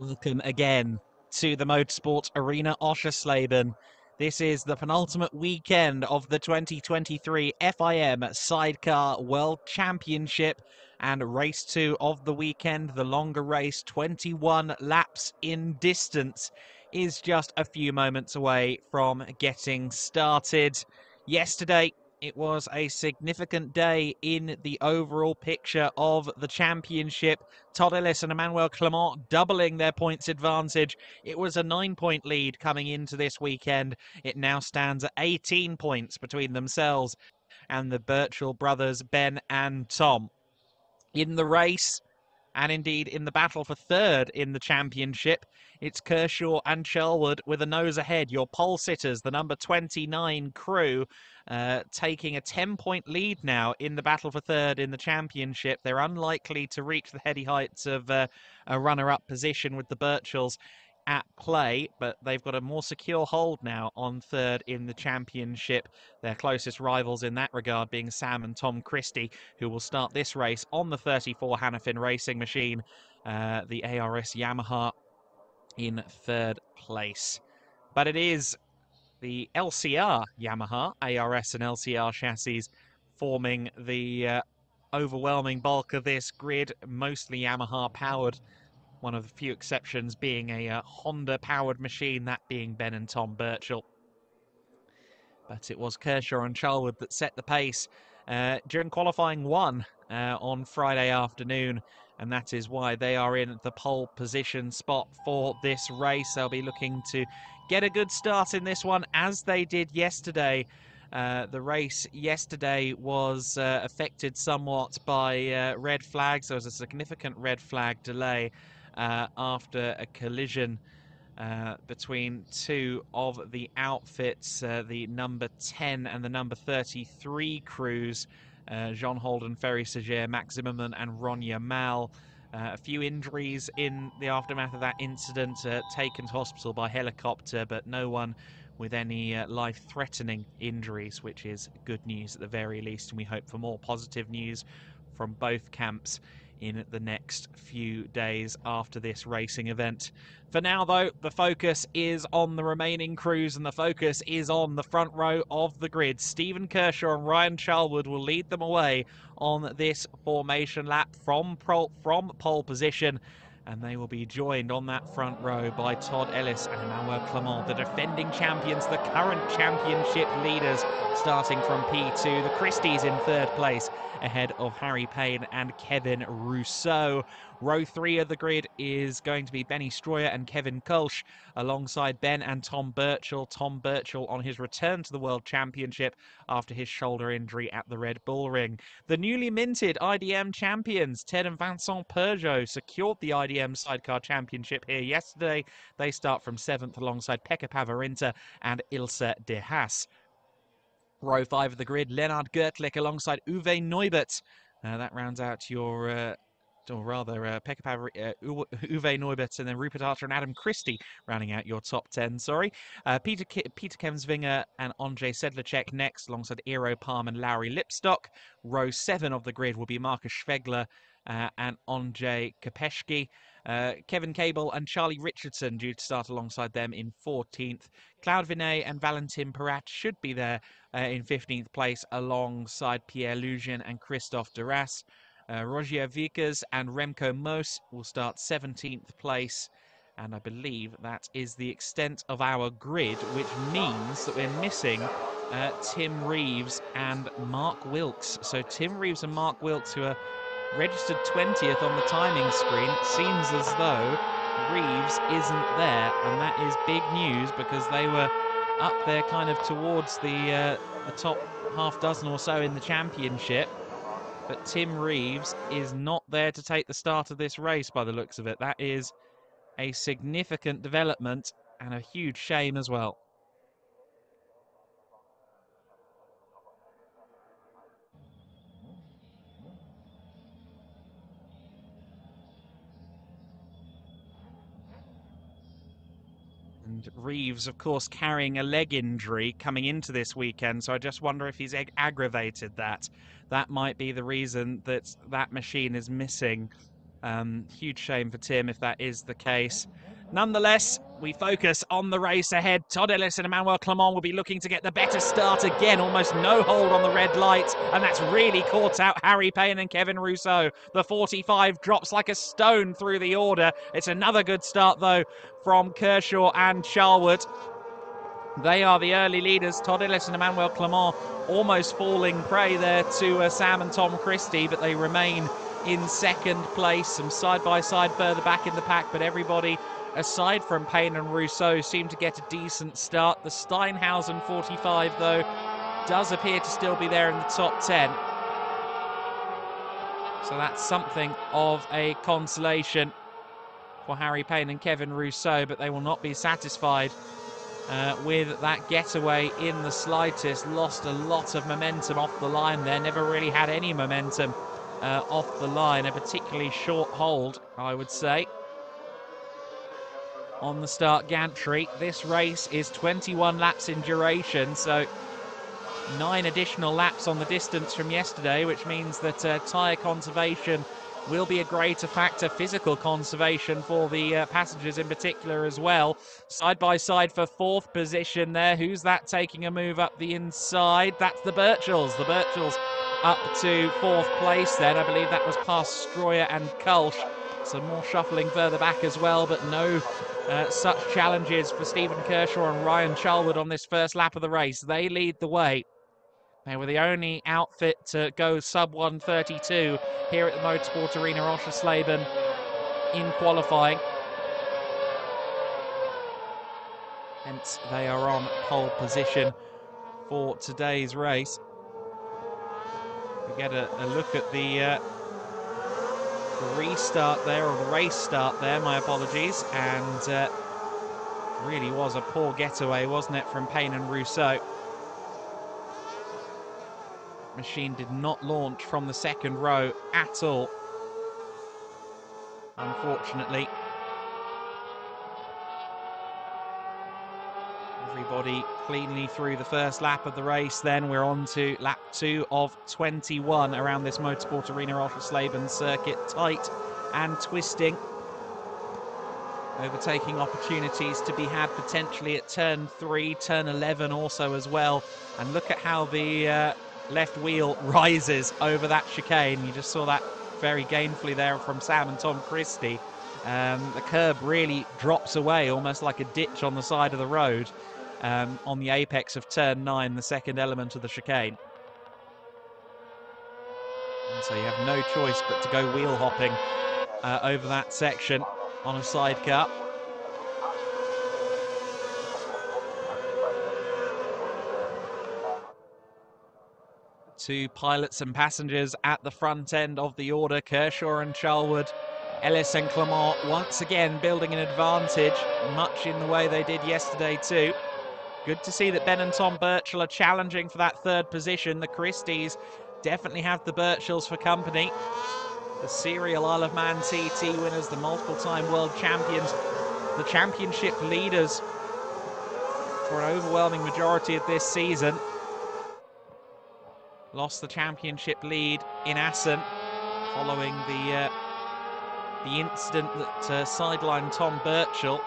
Welcome again to the Motorsport Arena Oschersleben. This is the penultimate weekend of the 2023 FIM Sidecar World Championship and race 2 of the weekend, the longer race, 21 laps in distance, is just a few moments away from getting started. Yesterday, it was a significant day in the overall picture of the championship. Todd Ellis and Emmanuel Clement doubling their points advantage. It was a 9-point lead coming into this weekend. It now stands at 18 points between themselves and the Birchall brothers, Ben and Tom. In the race, and indeed in the battle for third in the championship, it's Kershaw and Sherwood with a nose ahead. Your pole sitters, the number 29 crew, taking a 10-point lead now in the battle for third in the championship. They're unlikely to reach the heady heights of a runner-up position with the Birchalls at play, but they've got a more secure hold now on third in the championship. Their closest rivals in that regard being Sam and Tom Christie, who will start this race on the 34 Hannafin racing machine, the ARS Yamaha, in third place. But it is the LCR Yamaha, ARS and LCR chassis, forming the overwhelming bulk of this grid, mostly Yamaha powered. One of the few exceptions being a Honda-powered machine, that being Ben and Tom Birchall. But it was Kershaw and Charlwood that set the pace during qualifying 1 on Friday afternoon, and that is why they are in the pole position spot for this race. They'll be looking to get a good start in this one, as they did yesterday. The race yesterday was affected somewhat by red flags. There was a significant red flag delay after a collision between two of the outfits, the number 10 and the number 33 crews, Jean Holden, Ferry Sager, Max Zimmerman and Ronya Mal. A few injuries in the aftermath of that incident, taken to hospital by helicopter, but no one with any life-threatening injuries, which is good news at the very least, and we hope for more positive news from both camps in the next few days after this racing event. For now, though, the focus is on the remaining crews, and the focus is on the front row of the grid. Stephen Kershaw and Ryan Charlwood will lead them away on this formation lap from pole position, and they will be joined on that front row by Todd Ellis and Emmanuel Clement, the defending champions, the current championship leaders, starting from P2. The Christies in third place, ahead of Harry Payne and Kevin Rousseau. Row 3 of the grid is going to be Benny Stroyer and Kevin Kolsch, alongside Ben and Tom Birchall. Tom Birchall on his return to the World Championship after his shoulder injury at the Red Bull Ring. The newly minted IDM champions, Ted and Vincent Peugeot, secured the IDM Sidecar Championship here yesterday. They start from 7th alongside Pekka Pavarinta and Ilse de Haas. Row 5 of the grid, Lennart Gertlich alongside Uwe Neubert. That rounds out your... Uwe Neubert and then Rupert Archer and Adam Christie rounding out your top 10, Peter Kemsvinger and Andrzej Sedlacek next, alongside Eero Palm and Lowry Lipstock. Row 7 of the grid will be Marcus Schwegler and Andrzej Kopeszki. Kevin Cable and Charlie Richardson due to start alongside them in 14th. Claude Vinet and Valentin Parat should be there in 15th place alongside Pierre Lugin and Christophe Duras. Rogier Vickers and Remco Moos will start 17th place. And I believe that is the extent of our grid, which means that we're missing Tim Reeves and Mark Wilkes. So Tim Reeves and Mark Wilkes, who are registered 20th on the timing screen, it seems as though Reeves isn't there. And that is big news, because they were up there kind of towards the top half dozen or so in the championship. But Tim Reeves is not there to take the start of this race by the looks of it. That is a significant development and a huge shame as well. And Reeves, of course, carrying a leg injury coming into this weekend, so I just wonder if he's aggravated that. That might be the reason that that machine is missing Huge shame for Tim if that is the case. Nonetheless, we focus on the race ahead. Todd Ellis and Emmanuel Clement will be looking to get the better start again. Almost no hold on the red light, and that's really caught out Harry Payne and Kevin Rousseau. The 45 drops like a stone through the order. It's another good start, though, from Kershaw and Charwood. They are the early leaders. Todd Ellis and Emmanuel Clement almost falling prey there to Sam and Tom Christie, but they remain in second place. Some side-by-side further back in the pack, but everybody, aside from Payne and Rousseau, seem to get a decent start. The Steinhausen 45, though, does appear to still be there in the top 10. So that's something of a consolation for Harry Payne and Kevin Rousseau, but they will not be satisfied with that getaway in the slightest. Lost a lot of momentum off the line there, never really had any momentum off the line, a particularly short hold, I would say. On the start gantry, this race is 21 laps in duration, so 9 additional laps on the distance from yesterday, which means that tyre conservation will be a greater factor, physical conservation for the passengers in particular as well. Side by side for 4th position there. Who's that taking a move up the inside? That's the Birchells. The Birchells up to 4th place then. I believe that was past Stroyer and Kulsch. Some more shuffling further back as well, but no such challenges for Stephen Kershaw and Ryan Charwood on this first lap of the race. They lead the way. They were the only outfit to go sub 1:32 here at the Motorsport Arena Oschersleben in qualifying. Hence, they are on pole position for today's race. We get a look at the restart there, or the race start there, my apologies, and really was a poor getaway, wasn't it, from Payne and Rousseau. Machine did not launch from the second row at all, unfortunately. Everybody cleanly through the first lap of the race. Then we're on to lap 2 of 21 around this Motorsport Arena Oschersleben circuit. Tight and twisting. Overtaking opportunities to be had potentially at turn 3, turn 11 also as well. And look at how the left wheel rises over that chicane. You just saw that very gainfully there from Sam and Tom Christie. The curb really drops away, almost like a ditch on the side of the road, on the apex of turn 9, the second element of the chicane. And so you have no choice but to go wheel hopping over that section on a sidecar. Two pilots and passengers at the front end of the order, Kershaw and Charwood. Ellis and Clement once again building an advantage, much in the way they did yesterday too. Good to see that Ben and Tom Birchall are challenging for that 3rd position. The Christies definitely have the Birchalls for company. The serial Isle of Man TT winners, the multiple-time world champions, the championship leaders for an overwhelming majority of this season. Lost the championship lead in Assen following the incident that sidelined Tom Birchall.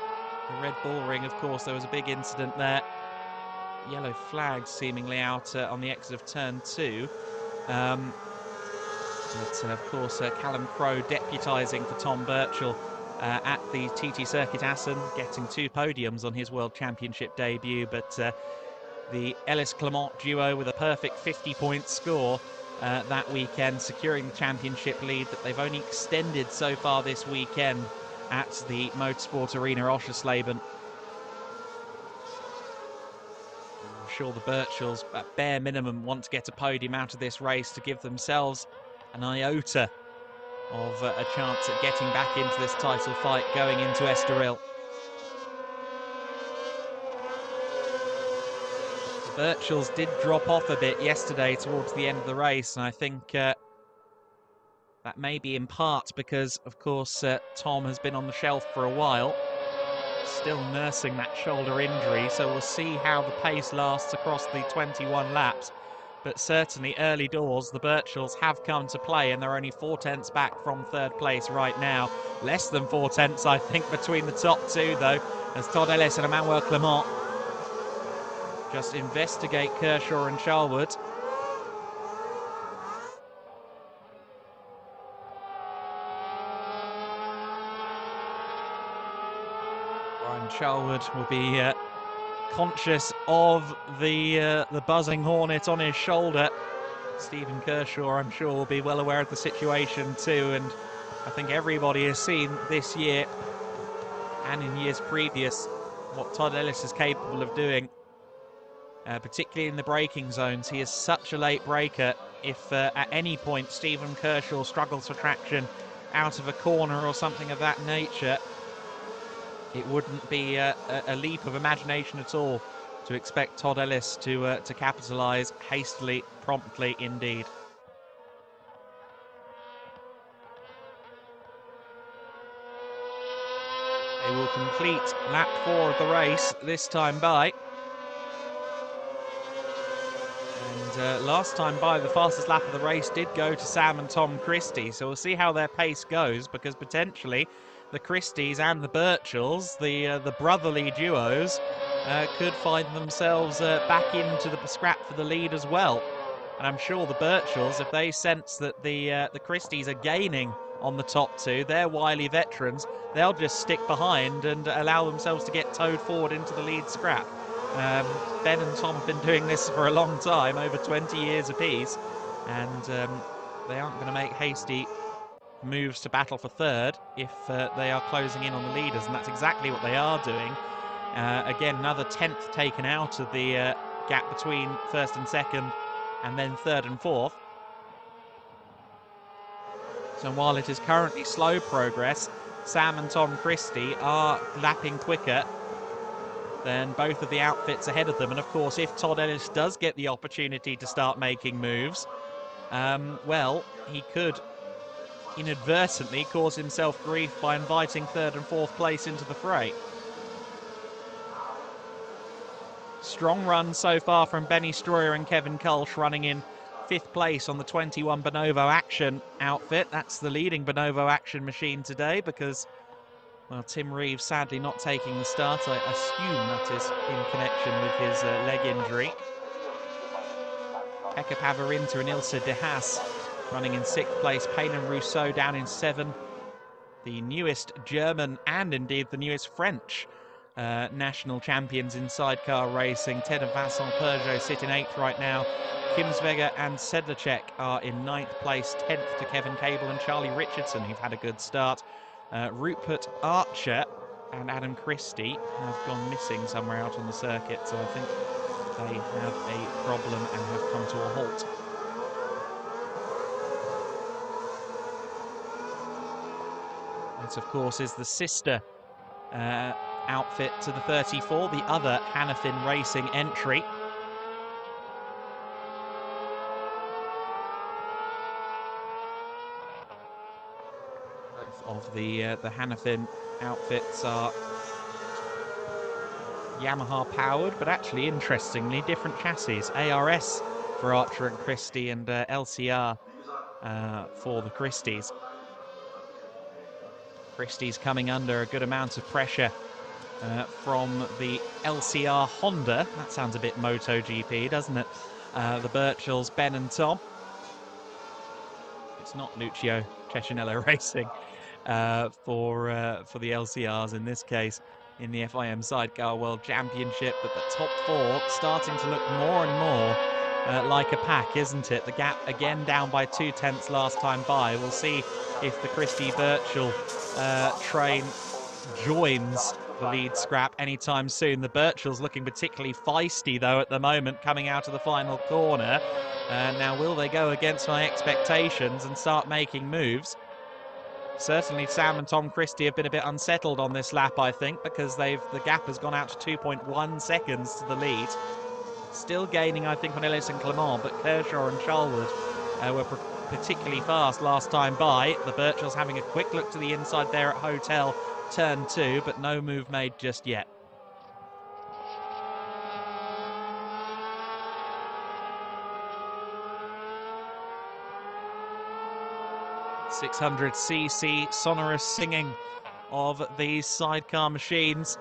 The Red Bull Ring, of course, there was a big incident there. Yellow flags seemingly out on the exit of turn 2. But of course, Callum Crowe deputising for Tom Birchall at the TT Circuit Assen, getting 2 podiums on his World Championship debut. But the Ellis-Clement duo with a perfect 50-point score that weekend, securing the championship lead that they've only extended so far this weekend at the Motorsport Arena Oschersleben. I'm sure the Birchalls, at bare minimum, want to get a podium out of this race to give themselves an iota of a chance at getting back into this title fight going into Estoril. Birchalls did drop off a bit yesterday towards the end of the race, and I think that may be in part because, of course, Tom has been on the shelf for a while, still nursing that shoulder injury, so we'll see how the pace lasts across the 21 laps. but certainly early doors, the Birchells have come to play, and they're only 4/10 back from third place right now. Less than 4/10, I think, between the top two, though, as Todd Ellis and Emmanuel Clement just investigate Kershaw and Charlwood. Ryan Charlwood will be conscious of the buzzing hornet on his shoulder. Stephen Kershaw, I'm sure, will be well aware of the situation too, and I think everybody has seen this year and in years previous what Todd Ellis is capable of doing, particularly in the braking zones. He is such a late braker. If at any point Stephen Kershaw struggles for traction out of a corner or something of that nature, it wouldn't be a leap of imagination at all to expect Todd Ellis to capitalise hastily, promptly indeed. They will complete lap 4 of the race this time by. And last time by, the fastest lap of the race did go to Sam and Tom Christie. So we'll see how their pace goes, because potentially the Christies and the Birchells, the brotherly duos, could find themselves back into the scrap for the lead as well. And I'm sure the Birchells, if they sense that the Christies are gaining on the top two, they're wily veterans, they'll just stick behind and allow themselves to get towed forward into the lead scrap. Ben and Tom have been doing this for a long time, over 20 years apiece, and they aren't going to make hasty moves to battle for third if they are closing in on the leaders, and that's exactly what they are doing. Again, another 10th taken out of the gap between first and second, and then third and fourth. So while it is currently slow progress, Sam and Tom Christie are lapping quicker than both of the outfits ahead of them. And of course, if Todd Ellis does get the opportunity to start making moves, well, he could inadvertently cause himself grief by inviting third and fourth place into the fray. Strong run so far from Benny Stroyer and Kevin Kulsh, running in 5th place on the 21 Bonovo Action outfit. That's the leading Bonovo Action machine today, because, well, Tim Reeves sadly not taking the start. I assume that is in connection with his leg injury. Pekka Pavarinta and Ilse de Haas running in 6th place. Payne and Rousseau down in 7. The newest German and indeed the newest French national champions in sidecar racing. Ted and Vincent Peugeot sit in 8th right now. Kimsvega and Sedlacek are in 9th place. 10th to Kevin Cable and Charlie Richardson, who've had a good start. Rupert Archer and Adam Christie have gone missing somewhere out on the circuit, so I think they have a problem and have come to a halt. This, of course, is the sister outfit to the 34, the other Hannafin Racing entry. Both of the Hannafin outfits are Yamaha powered, but actually, interestingly, different chassis. ARS for Archer and Christie, and LCR for the Christies. Christie's coming under a good amount of pressure from the LCR Honda. That sounds a bit MotoGP, doesn't it? The Birchells, Ben and Tom. It's not Lucio Cecinello Racing for the LCRs in this case in the FIM Sidecar World Championship. But the top 4 starting to look more and more like a pack, isn't it? The gap again down by 2/10 last time by. We'll see if the Christie Birchell train joins the lead scrap anytime soon. The Birchells looking particularly feisty though at the moment, coming out of the final corner. Now will they go against my expectations and start making moves? Certainly Sam and Tom Christie have been a bit unsettled on this lap, I think, because the gap has gone out to 2.1 seconds to the lead. Still gaining, I think, on Ellis and Clement, but Kershaw and Charlwood were particularly fast last time by. The Birchells having a quick look to the inside there at Hotel Turn 2, but no move made just yet. 600cc sonorous singing of these sidecar machines.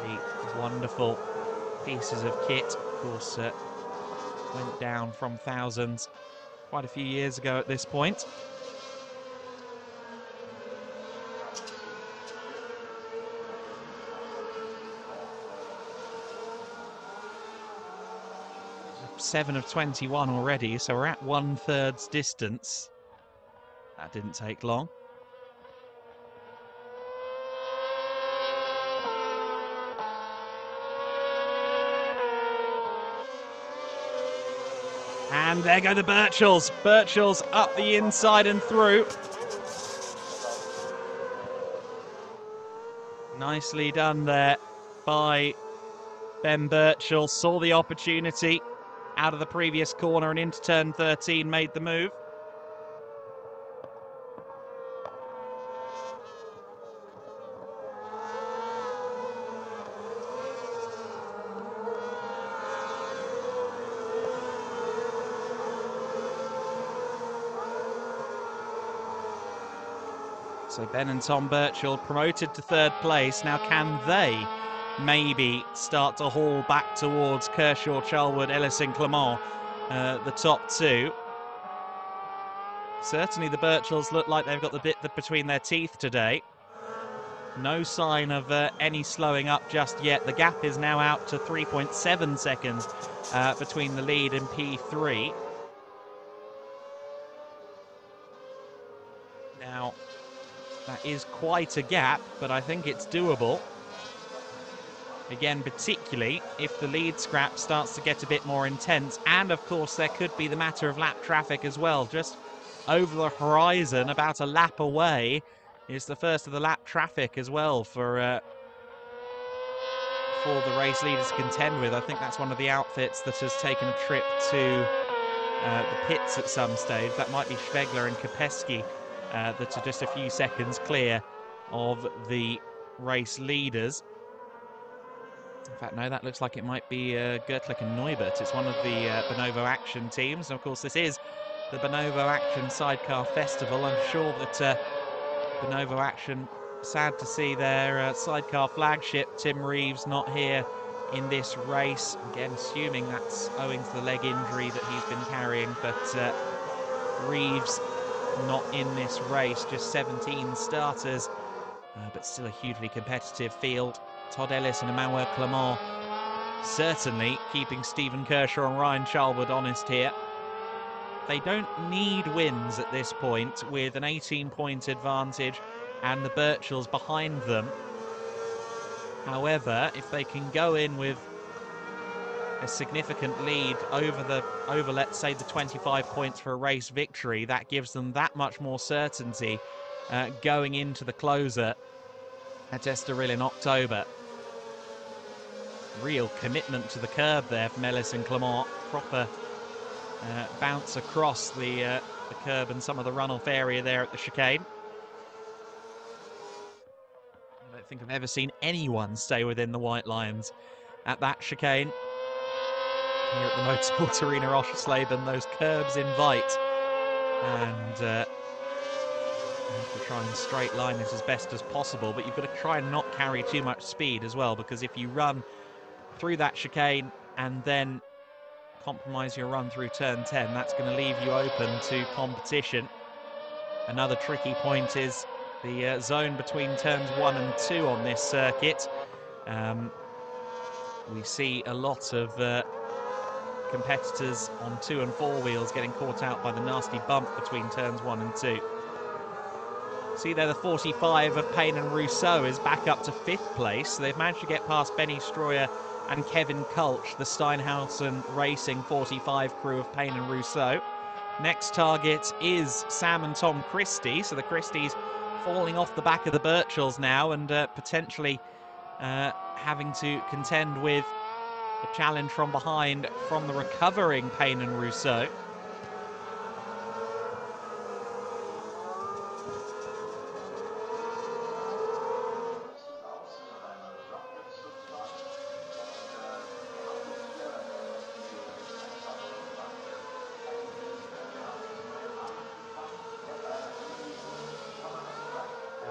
The wonderful pieces of kit, of course, went down from thousands quite a few years ago at this point. Seven of 21 already, so we're at 1/3 distance. That didn't take long. And there go the Birchells. Birchells up the inside and through. Nicely done there by Ben Birchall. Saw the opportunity out of the previous corner and into turn 13, made the move. So Ben and Tom Birchall promoted to 3rd place. Now can they maybe start to haul back towards Kershaw, Charlwood, Ellis and Clement, the top two? Certainly the Birchells look like they've got the bit between their teeth today. No sign of any slowing up just yet. The gap is now out to 3.7 seconds between the lead and P3. Now, that is quite a gap, but I think it's doable. Again, particularly if the lead scrap starts to get a bit more intense. And, of course, there could be the matter of lap traffic as well. Just over the horizon, about a lap away, is the first of the lap traffic as well for the race leaders to contend with. I think that's one of the outfits that has taken a trip to the pits at some stage. That might be Schwegler and Kopecky that are just a few seconds clear of the race leaders. In fact, no, that looks like it might be Gertlich and Neubert. It's one of the Bonovo Action teams. And of course, this is the Bonovo Action Sidecar Festival. I'm sure that Bonovo Action, sad to see their sidecar flagship, Tim Reeves, not here in this race. Again, assuming that's owing to the leg injury that he's been carrying. But Reeves not in this race, just 17 starters, but still a hugely competitive field. Todd Ellis and Emmanuel Clement certainly keeping Stephen Kershaw and Ryan Charlwood honest here. They don't need wins at this point with an 18-point advantage and the Birchells behind them. However, if they can go in with a significant lead over let's say the 25 points for a race victory, that gives them that much more certainty going into the closer at Estoril in October. Real commitment to the curb there from Ellis and Clement. Proper bounce across the curb and some of the runoff area there at the chicane. I don't think I've ever seen anyone stay within the white lines at that chicane. Here at the Motorsport Arena Oschersleben, those curbs invite, and you have to try and straight line it as best as possible, but you've got to try and not carry too much speed as well, because if you run through that chicane and then compromise your run through turn 10, that's going to leave you open to competition. Another tricky point is the zone between turns 1 and 2 on this circuit. We see a lot of competitors on 2 and 4 wheels getting caught out by the nasty bump between turns 1 and 2. See there, the 45 of Payne and Rousseau is back up to 5th place. So they've managed to get past Benny Stroyer and Kevin Kulch, the Steinhausen Racing 45 crew of Payne and Rousseau. Next target is Sam and Tom Christie. So the Christies falling off the back of the Birchells now and potentially having to contend with a challenge from behind from the recovering Payne and Rousseau.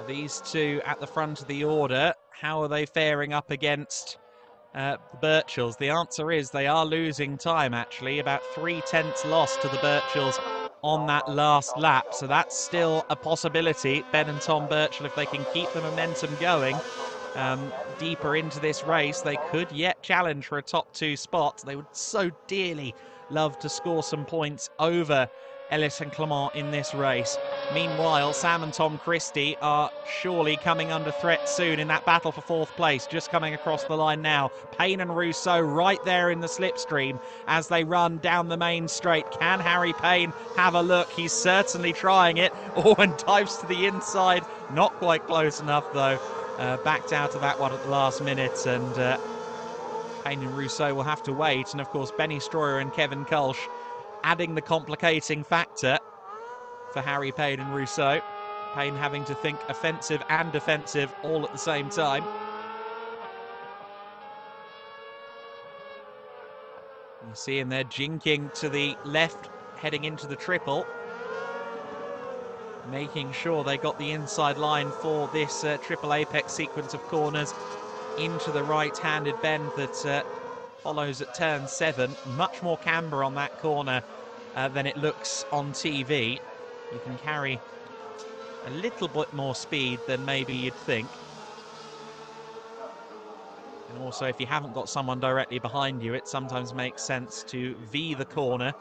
these two at the front of the order, how are they faring up against the Birchells? The answer is they are losing time, actually. About 3/10 loss to the Birchells on that last lap. So that's still a possibility. Ben and Tom Birchall, if they can keep the momentum going deeper into this race, they could yet challenge for a top 2 spot. They would so dearly love to score some points over Ellis and Clement in this race. Meanwhile, Sam and Tom Christie are surely coming under threat soon in that battle for 4th place, just coming across the line now. Payne and Rousseau right there in the slipstream as they run down the main straight. Can Harry Payne have a look? He's certainly trying it. Oh, and dives to the inside. Not quite close enough, though. Backed out of that one at the last minute, and Payne and Rousseau will have to wait. And, of course, Benny Stroyer and Kevin Kulsh adding the complicating factor for Harry Payne and Rousseau. Payne having to think offensive and defensive all at the same time. You see him there jinking to the left, heading into the triple, making sure they got the inside line for this triple apex sequence of corners into the right-handed bend that follows at turn 7. Much more camber on that corner than it looks on TV. You can carry a little bit more speed than maybe you'd think. And also, if you haven't got someone directly behind you, it sometimes makes sense to V the corner,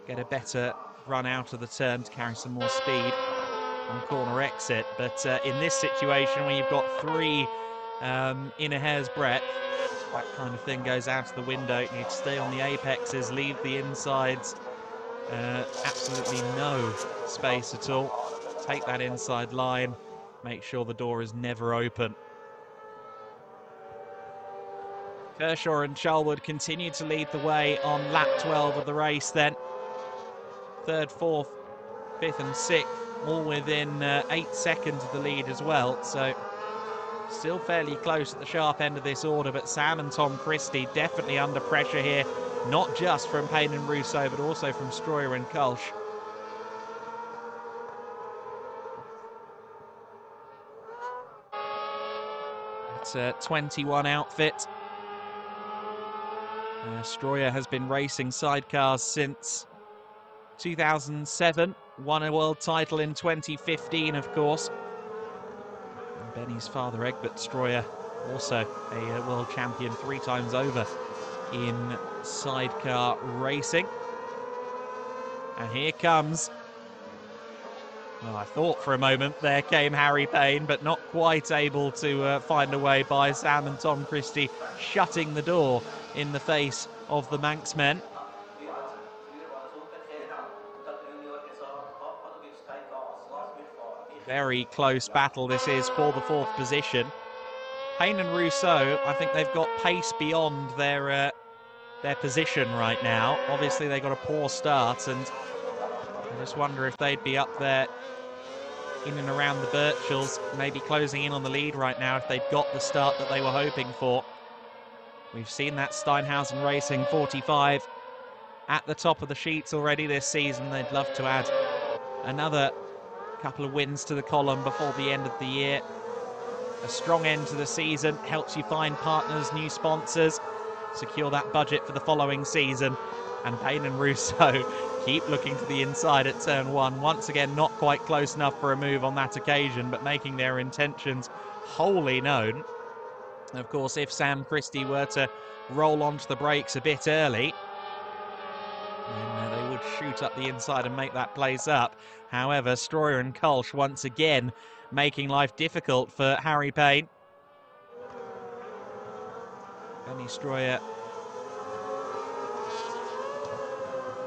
get a better run out of the turn to carry some more speed on corner exit. But in this situation, when you've got 3 in a hair's breadth, that kind of thing goes out of the window. You need to stay on the apexes, leave the insides. Absolutely no space at all. Take that inside line, make sure the door is never open. Kershaw and Charlwood continue to lead the way on lap 12 of the race then. 3rd, 4th, 5th and 6th, all within 8 seconds of the lead as well. So still fairly close at the sharp end of this order, but Sam and Tom Christie definitely under pressure here, not just from Payne and Rousseau, but also from Stroyer and Kulsh. It's a 21 outfit. Stroyer has been racing sidecars since 2007, won a world title in 2015, of course. And Benny's father, Egbert Stroyer, also a world champion 3 times over in sidecar racing. And here comes, well, I thought for a moment there came Harry Payne, but not quite able to find a way by Sam and Tom Christie, shutting the door in the face of the Manx men. Very close battle this is for the 4th position. Payne and Rousseau, I think they've got pace beyond their position right now. Obviously they got a poor start, and I just wonder if they'd be up there in and around the Birchells, maybe closing in on the lead right now if they'd got the start that they were hoping for. We've seen that Steinhausen Racing 45 at the top of the sheets already this season. They'd love to add another couple of wins to the column before the end of the year. A strong end to the season helps you find partners, new sponsors, secure that budget for the following season. And Payne and Rousseau keep looking to the inside at turn 1. Once again, not quite close enough for a move on that occasion, but making their intentions wholly known. Of course, if Sam Christie were to roll onto the brakes a bit early, then they would shoot up the inside and make that place up. However, Stroyer and Kulsh once again making life difficult for Harry Payne. Benny Stroyer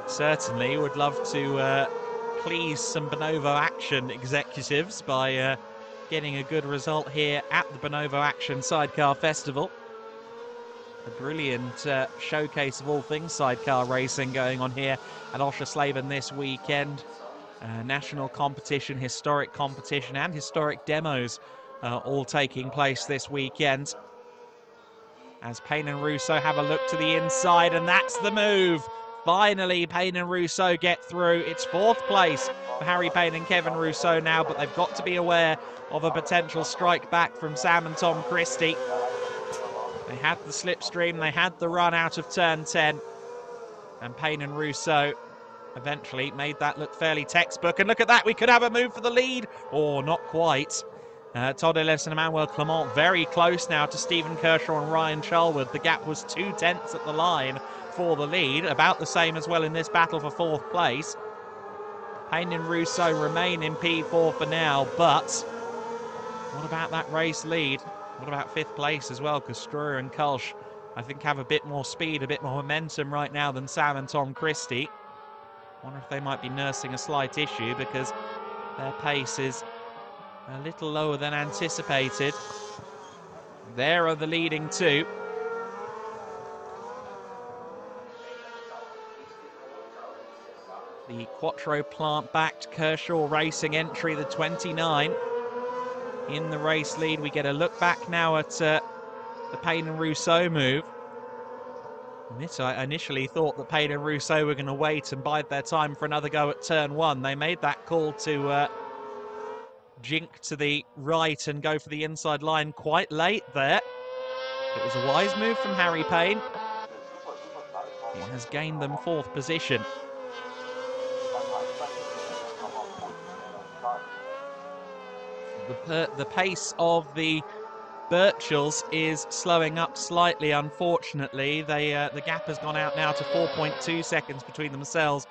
certainly would love to please some Bonovo Action executives by getting a good result here at the Bonovo Action Sidecar Festival. A brilliant showcase of all things sidecar racing going on here at Oschersleben this weekend. National competition, historic competition and historic demos all taking place this weekend. As Payne and Rousseau have a look to the inside, and that's the move. finally Payne and Rousseau get through. It's fourth place for Harry Payne and Kevin Rousseau now, but they've got to be aware of a potential strike back from Sam and Tom Christie. They had the slipstream, they had the run out of turn 10, and Payne and Rousseau eventually made that look fairly textbook. And look at that, we could have a move for the lead. Oh, not quite. Todd Ellis and Emmanuel Clement very close now to Stephen Kershaw and Ryan Charlwood. The gap was 2/10 at the line for the lead, about the same as well in this battle for fourth place. Payne and Rousseau remain in P4 for now, but what about that race lead? What about fifth place as well? Because Struer and Kulsch, I think, have a bit more speed, a bit more momentum right now than Sam and Tom Christie. Wonder if they might be nursing a slight issue because their pace is a little lower than anticipated. There are the leading two. The Quattro plant-backed Kershaw Racing entry, the 29. In the race lead, we get a look back now at the Payne and Rousseau move. I initially thought that Payne and Rousseau were going to wait and bide their time for another go at turn 1. They made that call to jink to the right and go for the inside line quite late there. It was a wise move from Harry Payne. He has gained them fourth position. The pace of the Birchells is slowing up slightly, unfortunately. The gap has gone out now to 4.2 seconds between themselves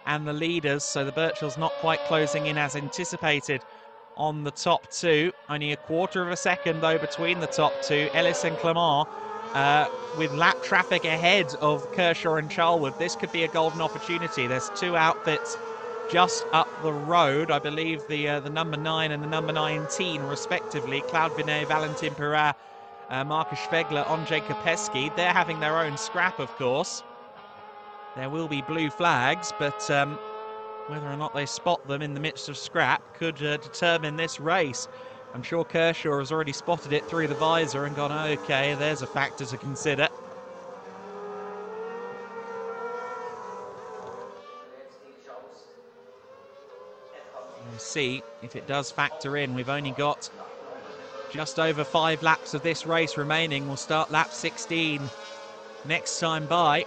and the leaders, so the Birchells not quite closing in as anticipated on the top two. Only a quarter of a second, though, between the top two. Ellis and Clement with lap traffic ahead of Kershaw and Charlwood. This could be a golden opportunity. There's two outfits just up the road. I believe the number 9 and the number 19, respectively. Claude Vinet, Valentin Perrat, Marcus Schwegler, Andrzej Kopeski. They're having their own scrap, of course. There will be blue flags, but whether or not they spot them in the midst of scrap could determine this race. I'm sure Kershaw has already spotted it through the visor and gone, okay, there's a factor to consider. We'll see if it does factor in. We've only got just over 5 laps of this race remaining. We'll start lap 16 next time by.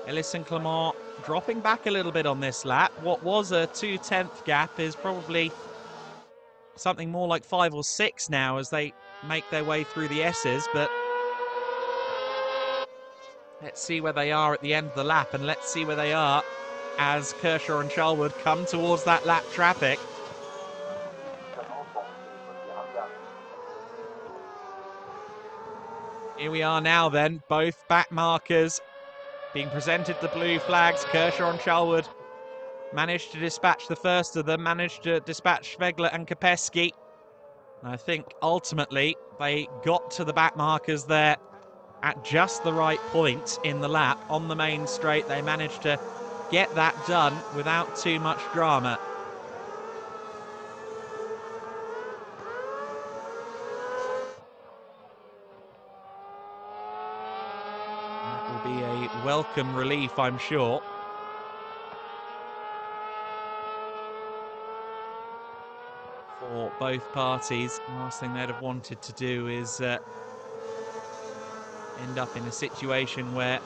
Ellis and Clement dropping back a little bit on this lap. What was a 2/10 gap is probably something more like 5 or 6 now as they make their way through the S's, but let's see where they are at the end of the lap, and let's see where they are as Kershaw and Charlwood come towards that lap traffic. Here we are now then, both back markers being presented the blue flags. Kershaw and Charlwood managed to dispatch the first of them, managed to dispatch Schwegler and Kopeski. I think ultimately they got to the back markers there at just the right point in the lap. On the main straight, they managed to get that done without too much drama. That will be a welcome relief, I'm sure. For both parties. The last thing they'd have wanted to do is end up in a situation where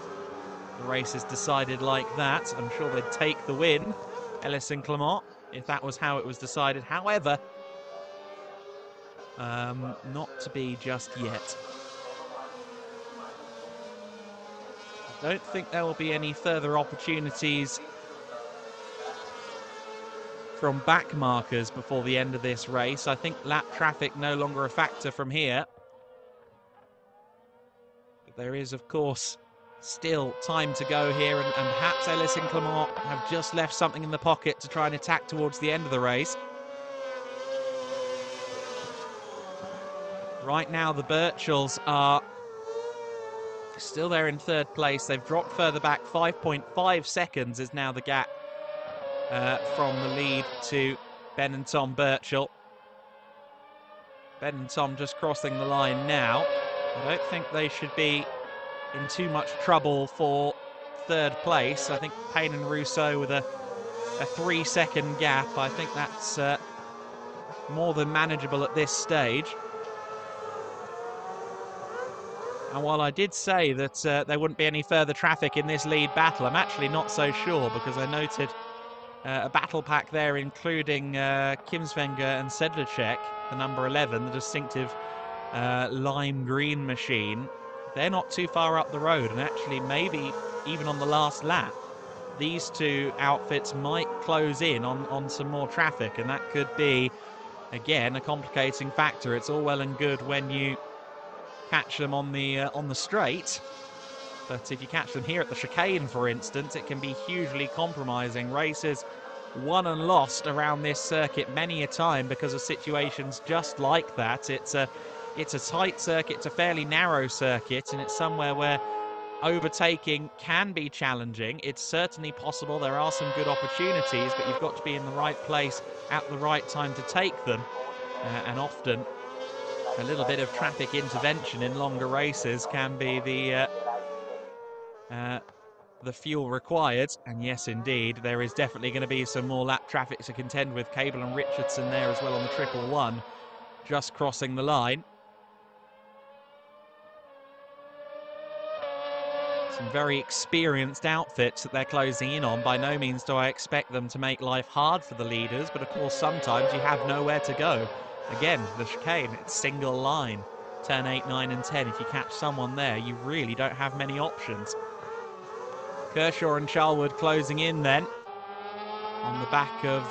the race is decided like that. I'm sure they'd take the win, Ellis and Clement, if that was how it was decided. However, not to be just yet. I don't think there will be any further opportunities from back markers before the end of this race. I think lap traffic no longer a factor from here. But there is, of course, still time to go here, and perhaps Ellis and Clement have just left something in the pocket to try and attack towards the end of the race. Right now, the Birchells are still there in third place. They've dropped further back. 5.5 seconds is now the gap from the lead to Ben and Tom Birchall. Ben and Tom just crossing the line now. I don't think they should be in too much trouble for third place. I think Payne and Rousseau with a 3-second gap. I think that's more than manageable at this stage. And while I did say that there wouldn't be any further traffic in this lead battle, I'm actually not so sure, because I noted a battle pack there including Kimswenger and Sedlacek, the number 11, the distinctive lime green machine. They're not too far up the road, and actually maybe even on the last lap, these two outfits might close in on some more traffic, and that could be, again, a complicating factor. It's all well and good when you catch them on the straight, but if you catch them here at the chicane, for instance, it can be hugely compromising. Races won and lost around this circuit many a time because of situations just like that. It's a tight circuit, it's a fairly narrow circuit, and it's somewhere where overtaking can be challenging. It's certainly possible. There are some good opportunities, but you've got to be in the right place at the right time to take them, and often a little bit of traffic intervention in longer races can be the fuel required. And yes, indeed, there is definitely going to be some more lap traffic to contend with. Cable and Richardson there as well on the 111, just crossing the line. Some very experienced outfits that they're closing in on. By no means do I expect them to make life hard for the leaders, but of course sometimes you have nowhere to go. Again, the chicane, it's single line. Turn 8, 9 and 10. If you catch someone there, you really don't have many options. Kershaw and Charlwood closing in then on the back of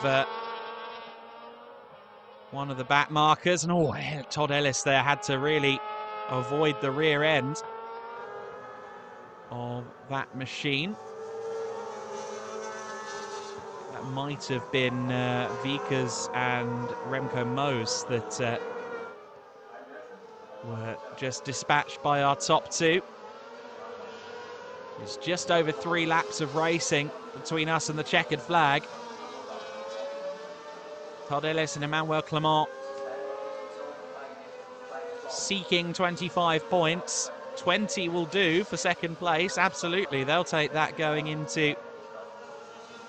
one of the back markers. And Todd Ellis there had to really avoid the rear end of that machine. That might have been Vickers and Remco Moos that were just dispatched by our top two. It's just over 3 laps of racing between us and the checkered flag. Todd Ellis and Emmanuel Clement seeking 25 points. 20 will do for second place. Absolutely, they'll take that going into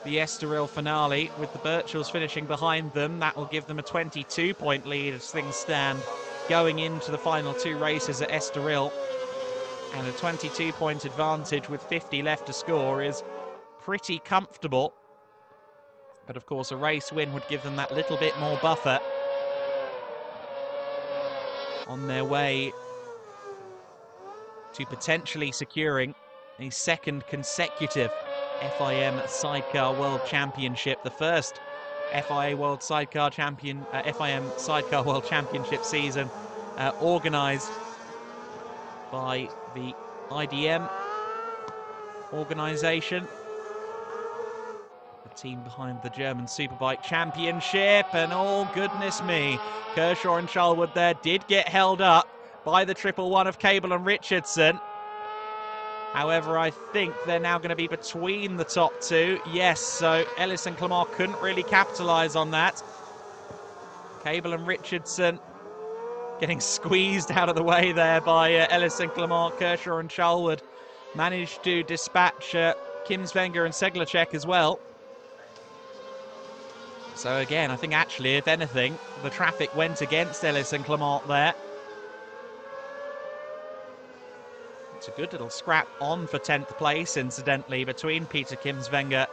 the Estoril finale, with the Birchells finishing behind them. That will give them a 22-point lead as things stand going into the final 2 races at Estoril. And a 22-point advantage with 50 left to score is pretty comfortable. But of course, a race win would give them that little bit more buffer on their way to potentially securing a second consecutive FIM Sidecar World Championship, the first FIM Sidecar World Championship season organised by the IDM organisation, the team behind the German Superbike Championship. And oh goodness me, Kershaw and Charlwood there did get held up by the 111 of Cable and Richardson. However, I think they're now going to be between the top two. Yes, so Ellis and Clement couldn't really capitalise on that. Cable and Richardson getting squeezed out of the way there by Ellis and Clement. Kershaw and Charlwood managed to dispatch Kimswenger and Sedlacek as well. So again, I think actually, if anything, the traffic went against Ellis and Clement there. It's a good little scrap on for 10th place, incidentally, between Peter Kimswenger,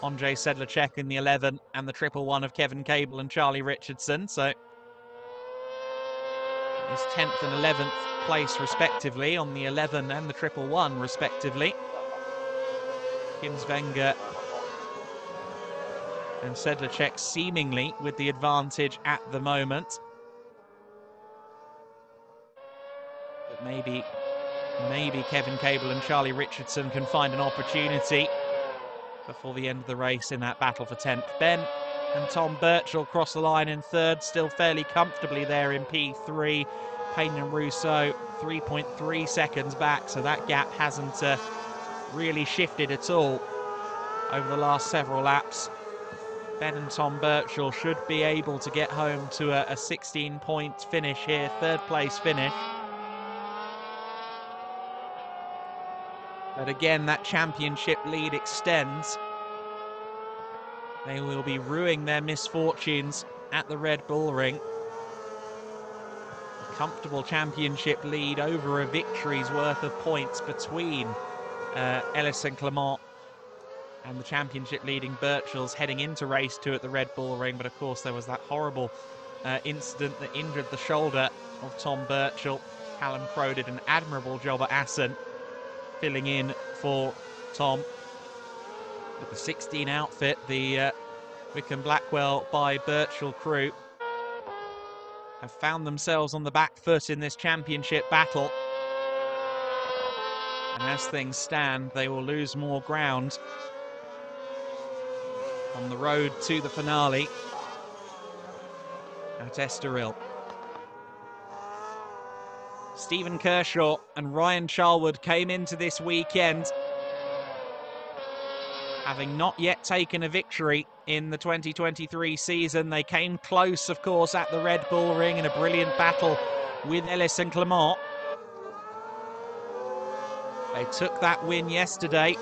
Andrei Sedlacek in the 11, and the 111 of Kevin Cable and Charlie Richardson. So it's 10th and 11th place, respectively, on the 11 and the 111, respectively. Kimswenger and Sedlacek seemingly with the advantage at the moment. But maybe Kevin Cable and Charlie Richardson can find an opportunity before the end of the race in that battle for 10th. Ben and Tom Birchall cross the line in 3rd, still fairly comfortably there in P3. Payne and Rousseau 3.3 seconds back, so that gap hasn't really shifted at all over the last several laps. Ben and Tom Birchall should be able to get home to a 16-point finish here, 3rd place finish. But again, that championship lead extends. They will be rueing their misfortunes at the Red Bull Ring. A comfortable championship lead, over a victory's worth of points between Ellis and Clement and the championship leading Birchells heading into race 2 at the Red Bull Ring. But of course there was that horrible incident that injured the shoulder of Tom Birchall. Callum Crowe did an admirable job at Assen, filling in for Tom. With the 16 outfit, the Wickham Blackwell by Birchall crew have found themselves on the back foot in this championship battle. And as things stand, they will lose more ground on the road to the finale at Estoril. Stephen Kershaw and Ryan Charlwood came into this weekend having not yet taken a victory in the 2023 season. They came close, of course, at the Red Bull Ring in a brilliant battle with Ellis and Clement. They took that win yesterday.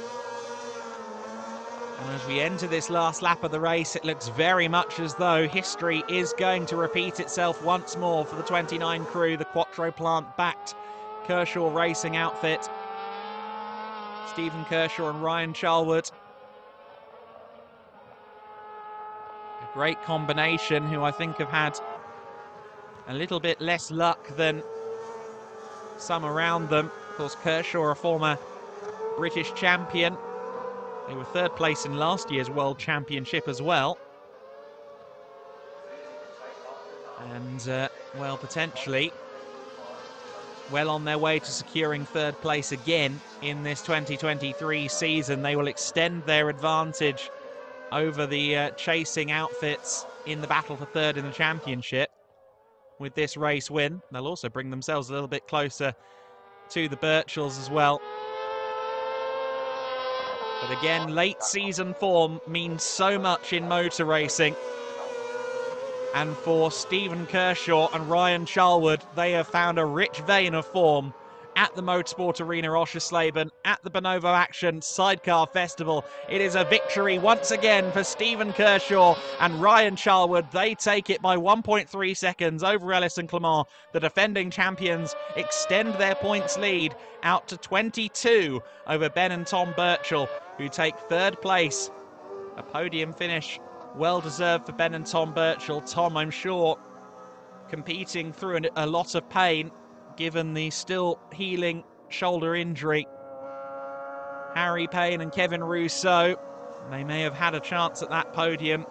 And as we enter this last lap of the race, it looks very much as though history is going to repeat itself once more for the 29 crew, the Quattro Plant-backed Kershaw Racing outfit. Stephen Kershaw and Ryan Charlwood. A great combination who I think have had a little bit less luck than some around them. Of course, Kershaw, a former British champion. They were third place in last year's World Championship as well. And, well, potentially well on their way to securing third place again in this 2023 season. They will extend their advantage over the chasing outfits in the battle for third in the championship with this race win. They'll also bring themselves a little bit closer to the Birchells as well. But again, late season form means so much in motor racing. And for Stephen Kershaw and Ryan Charlwood, they have found a rich vein of form at the Motorsport Arena Oschersleben, at the Bonovo Action Sidecar Festival. It is a victory once again for Stephen Kershaw and Ryan Charlwood. They take it by 1.3 seconds over Ellis and Clement. The defending champions extend their points lead out to 22 over Ben and Tom Birchall, who take third place. A podium finish well deserved for Ben and Tom Birchall. Tom, I'm sure, competing through a lot of pain given the still healing shoulder injury. Harry Payne and Kevin Rousseau, they may have had a chance at that podium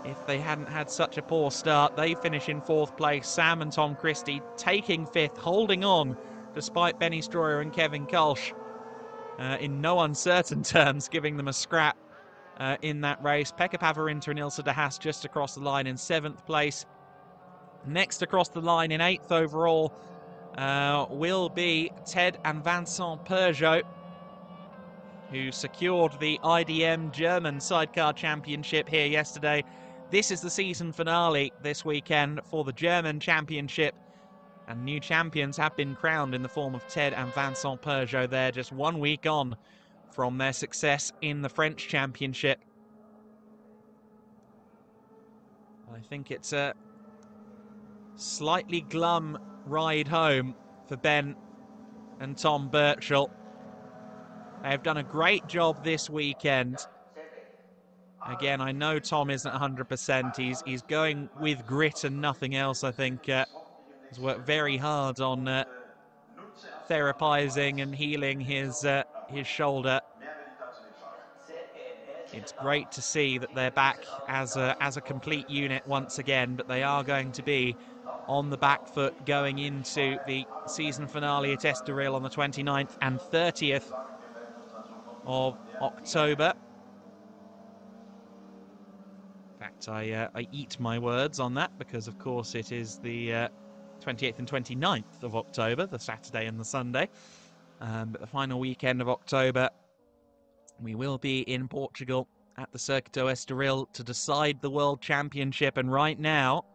if they hadn't had such a poor start. They finish in fourth place. Sam and Tom Christie taking fifth, holding on despite Benny Stroyer and Kevin Kolsch in no uncertain terms, giving them a scrap in that race. Pekka Pavarinta and Ilse de Haas just across the line in seventh place. Next across the line in eighth overall will be Ted and Vincent Peugeot, who secured the IDM German Sidecar Championship here yesterday. This is the season finale this weekend for the German Championship, and new champions have been crowned in the form of Ted and Vincent Peugeot there, just 1 week on from their success in the French Championship. I think it's a slightly glum ride home for Ben and Tom Birchall. They have done a great job this weekend. Again, I know Tom isn't 100%. He's going with grit and nothing else, I think. He's worked very hard on therapizing and healing his shoulder. It's great to see that they're back as a complete unit once again, but they are going to be on the back foot going into the season finale at Estoril on the 29th and 30th of October. In fact, I eat my words on that because, of course, it is the 28th and 29th of October, the Saturday and the Sunday. But the final weekend of October, we will be in Portugal at the Circuito Estoril to decide the World Championship. And right now,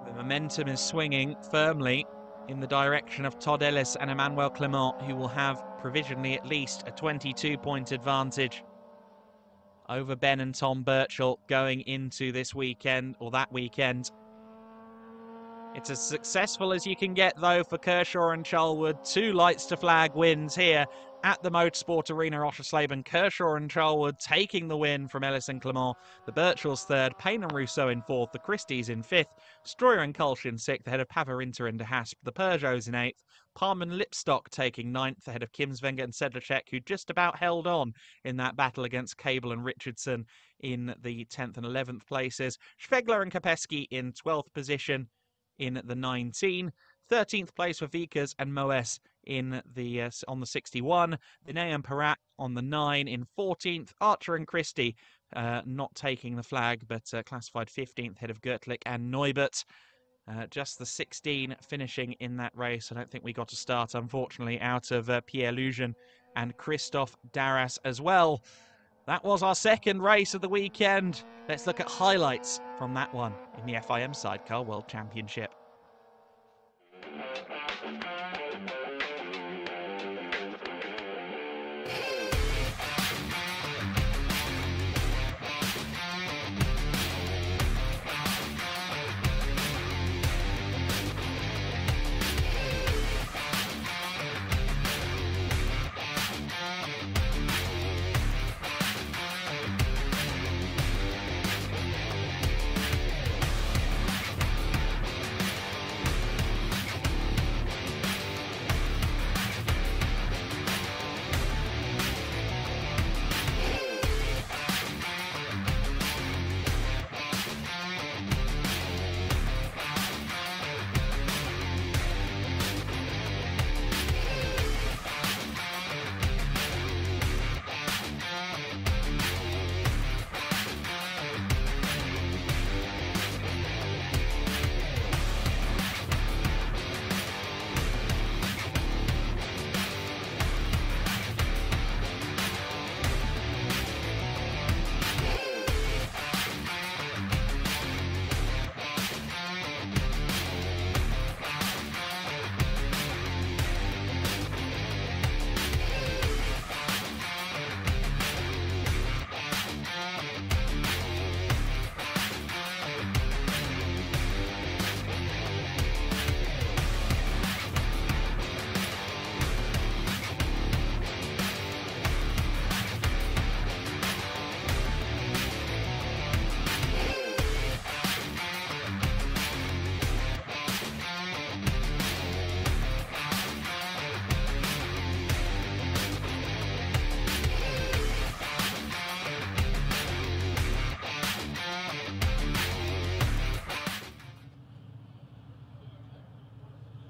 the momentum is swinging firmly in the direction of Todd Ellis and Emmanuel Clement, who will have provisionally at least a 22-point advantage over Ben and Tom Birchall going into this weekend, or that weekend. It's as successful as you can get, though, for Kershaw and Charlwood. 2 lights to flag wins here at the Motorsport Arena, Oschersleben. Kershaw and Charlwood taking the win from Ellis and Clement. The Birchalls 3rd, Payne and Rousseau in 4th, the Christies in 5th, Stroyer and Kolsch in 6th, ahead of Pavarinter and De Hasp, the Peugeots in 8th, Parman Lipstock taking 9th, ahead of Kimswenger and Sedlacek, who just about held on in that battle against Cable and Richardson in the 10th and 11th places. Schwegler and Kopecky in 12th position in the 19. 13th place for Vickers and Moes in the on the 61. Binet and Parat on the 9 in 14th. Archer and Christie not taking the flag, but classified 15th, ahead of Gertlich and Neubert. Just the 16 finishing in that race. I don't think we got a start, unfortunately, out of Pierre Lujan and Christophe Darras as well. That was our second race of the weekend. Let's look at highlights from that one in the FIM Sidecar World Championship.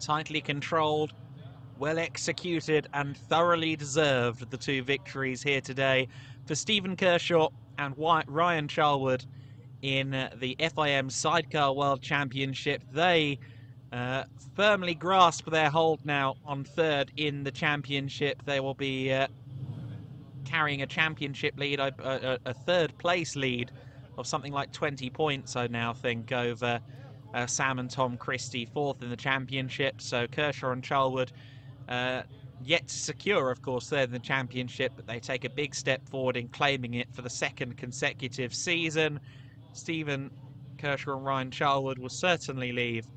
Tightly controlled, well executed and thoroughly deserved, the 2 victories here today for Stephen Kershaw and Ryan Charlwood in the FIM Sidecar World Championship. They firmly grasp their hold now on 3rd in the championship. They will be carrying a championship lead, a 3rd place lead of something like 20 points, I now think, over Sam and Tom Christie, 4th in the championship. So Kershaw and Charlwood yet to secure, of course, 3rd in the championship, but they take a big step forward in claiming it for the 2nd consecutive season. Stephen Kershaw and Ryan Charlwood will certainly leave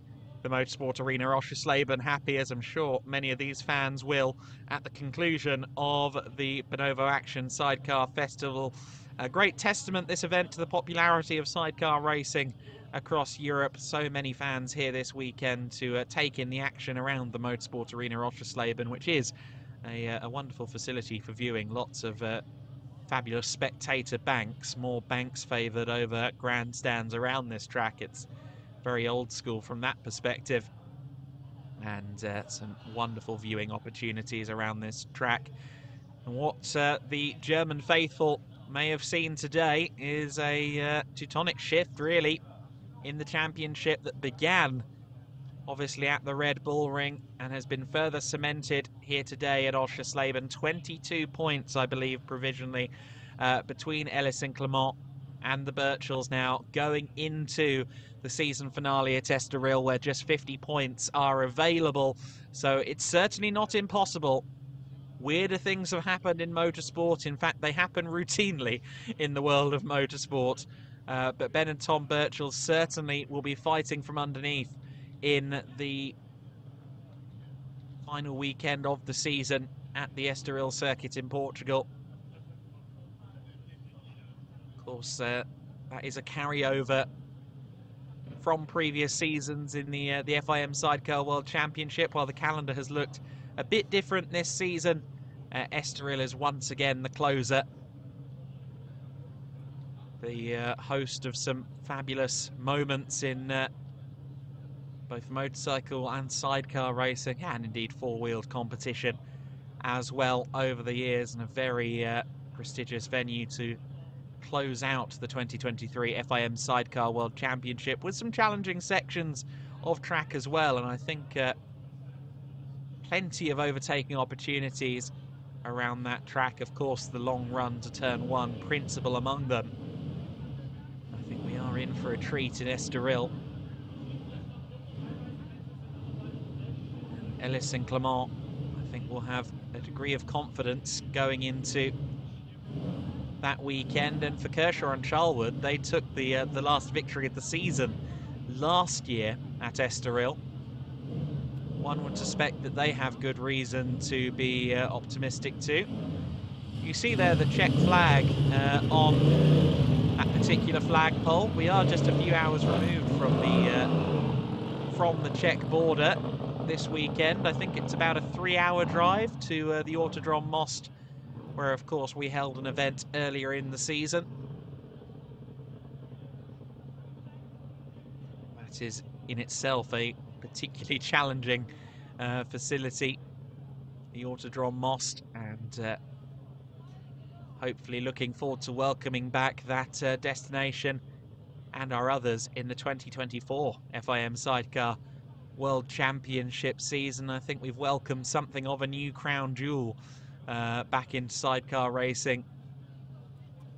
the Motorsport Arena Oschersleben happy, as I'm sure many of these fans will, at the conclusion of the Bonovo Action Sidecar Festival. A great testament, this event, to the popularity of sidecar racing across Europe. So many fans here this weekend to take in the action around the Motorsport Arena Oschersleben, which is a wonderful facility for viewing. Lots of fabulous spectator banks, more banks favoured over grandstands around this track. It's very old school from that perspective, and some wonderful viewing opportunities around this track. And what the German faithful may have seen today is a Teutonic shift, really, in the championship that began obviously at the Red Bull Ring and has been further cemented here today at Oschersleben. 22 points, I believe, provisionally between Ellis and Clement. and the Birchells now going into the season finale at Estoril, where just 50 points are available. So it's certainly not impossible. Weirder things have happened in motorsport. In fact, they happen routinely in the world of motorsport. But Ben and Tom Birchall certainly will be fighting from underneath in the final weekend of the season at the Estoril circuit in Portugal. Of course, that is a carryover from previous seasons in the FIM Sidecar World Championship. While the calendar has looked a bit different this season, Estoril is once again the closer. The host of some fabulous moments in both motorcycle and sidecar racing, and indeed four-wheeled competition as well over the years, and a very prestigious venue to close out the 2023 FIM Sidecar World Championship with some challenging sections of track as well. And I think plenty of overtaking opportunities around that track. Of course, the long run to turn one, principal among them. I think we are in for a treat in Estoril. And Ellis and Clement, I think, will have a degree of confidence going into that weekend. And for Kershaw and Charlwood, they took the last victory of the season last year at Estoril. One would suspect that they have good reason to be optimistic too. You see there the Czech flag on that particular flagpole. We are just a few hours removed from the Czech border this weekend. I think it's about a 3-hour drive to the Autodrom Most, where of course we held an event earlier in the season. That is in itself a particularly challenging facility, the Autodrom Most, and hopefully looking forward to welcoming back that destination and our others in the 2024 FIM Sidecar World Championship season. I think we've welcomed something of a new crown jewel back into sidecar racing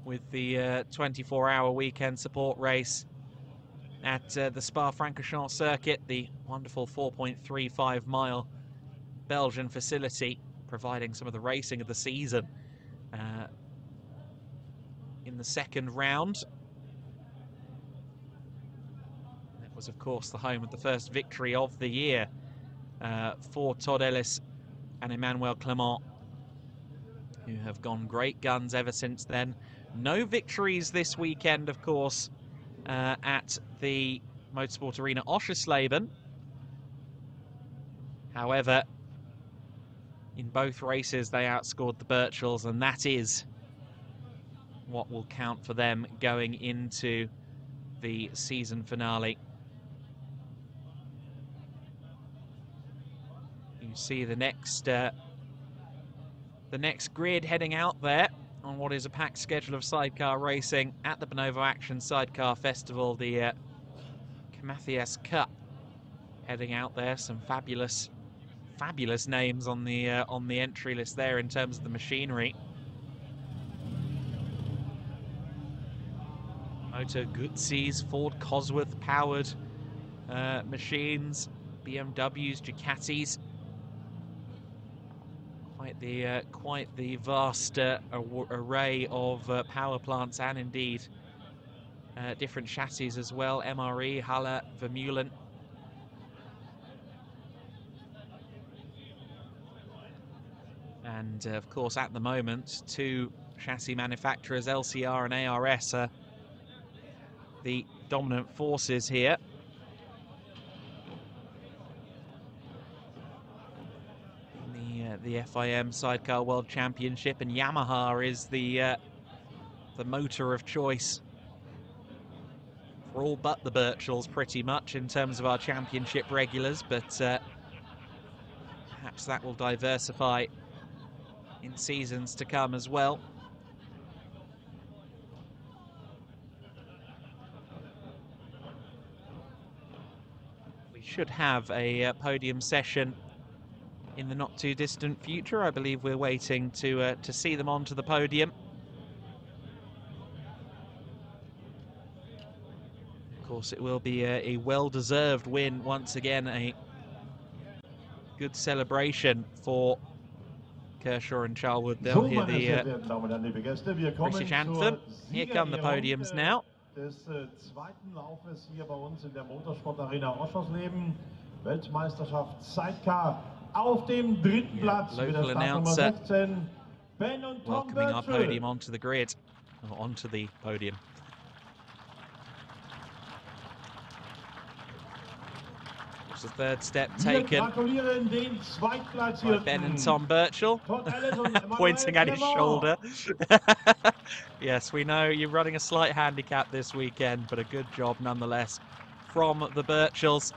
with the 24-hour weekend support race at the Spa-Francorchamps circuit, the wonderful 4.35-mile Belgian facility, providing some of the racing of the season in the second round. That was, of course, the home of the first victory of the year for Todd Ellis and Emmanuel Clement, who have gone great guns ever since then. No victories this weekend, of course, at the Motorsport Arena Oschersleben. However, in both races they outscored the Birchells, and that is what will count for them going into the season finale. You see the next grid heading out there on what is a packed schedule of sidecar racing at the Bonovo Action Sidecar Festival, the Camathias Cup heading out there. Some fabulous names on the entry list there in terms of the machinery. Moto Guzzi's, Ford Cosworth powered machines, BMWs, Ducatis. Quite the vast array of power plants, and indeed different chassis as well. MRE, Halle, Vermeulen. And of course, at the moment, two chassis manufacturers, LCR and ARS, are the dominant forces here. The FIM Sidecar World Championship, and Yamaha is the motor of choice for all but the Birchells, pretty much, in terms of our championship regulars, but perhaps that will diversify in seasons to come as well. We should have a podium session in the not too distant future. I believe we're waiting to see them onto the podium. course, it will be a well-deserved win once again, a good celebration for Kershaw and Charlwood. They'll hear the British anthem. Here come the podiums now. Des zweiten Laufes hier bei uns in der Motorsportarena Oschersleben. Weltmeisterschaft Sidecar auf dem dritten Platz mit der Startnummer 16. Ben und Tom welcoming our podium onto the grid, or onto the podium. The third step taken by Ben and Tom Birchall, pointing at his shoulder. Yes, we know you're running a slight handicap this weekend, but a good job nonetheless from the Birchalls.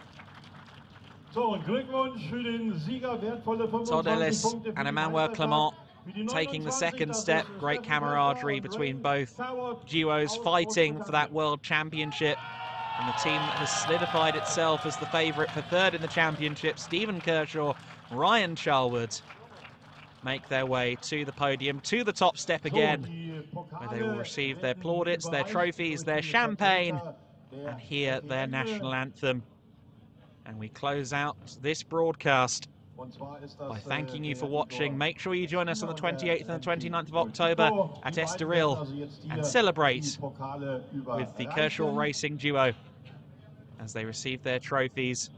Todd Ellis and Emmanuel Clement taking the second step. Great camaraderie between both duos fighting for that World Championship. And the team that has solidified itself as the favourite for third in the championship, Stephen Kershaw, Ryan Charlwood, make their way to the podium, to the top step again, where they will receive their plaudits, their trophies, their champagne, and hear their national anthem. And we close out this broadcast by thanking you for watching. Make sure you join us on the 28th and the 29th of October at Estoril and celebrate with the Kershaw Racing duo as they receive their trophies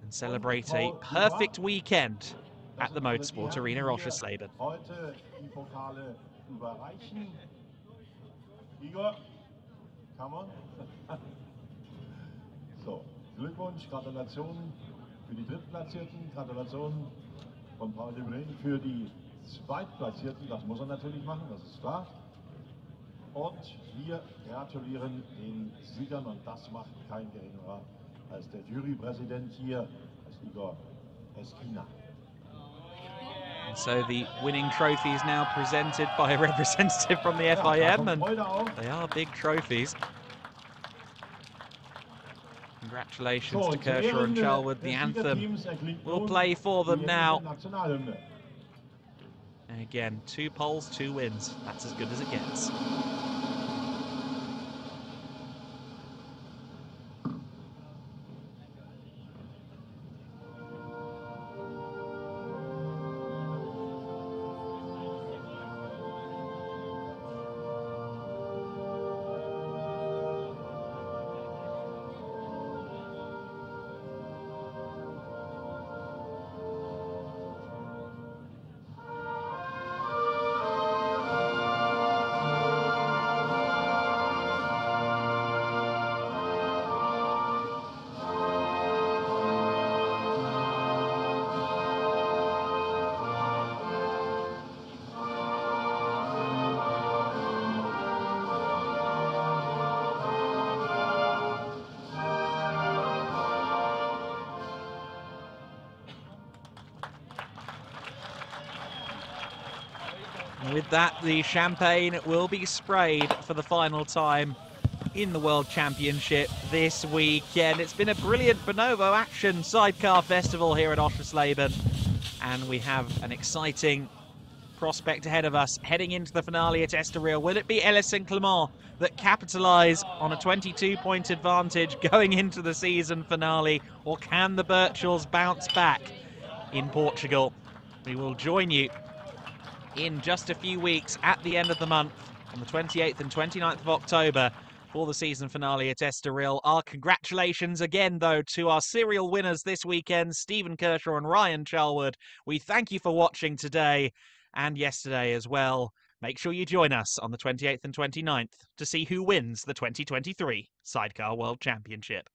and celebrate a perfect weekend at the Motorsport Arena Oschersleben. So, Glückwunsch, Gratulation für die Drittplatzierten, Gratulation von Paul de Bruyne für die Zweitplatzierten, das muss er natürlich machen, das ist klar. Und wir gratulieren den Siegern und das macht kein geringerer als der Jurypräsident hier, als Igor Eskina. And so the winning trophy is now presented by a representative from the FIM, and they are big trophies. Congratulations to Kershaw and Charlwood. The anthem will play for them now. And again, 2 poles, 2 wins. That's as good as it gets. With that, the champagne will be sprayed for the final time in the World Championship this weekend. It's been a brilliant Bonobo Action Sidecar Festival here at Oschersleben, and we have an exciting prospect ahead of us heading into the finale at Estoril. Will it be Ellis and Clement that capitalise on a 22-point advantage going into the season finale, or can the Birchalls bounce back in Portugal? We will join you in just a few weeks at the end of the month on the 28th and 29th of October for the season finale at Estoril. Our congratulations again, though, to our serial winners this weekend, Stephen Kershaw and Ryan Charlwood. We thank you for watching today and yesterday as well. Make sure you join us on the 28th and 29th to see who wins the 2023 Sidecar World Championship.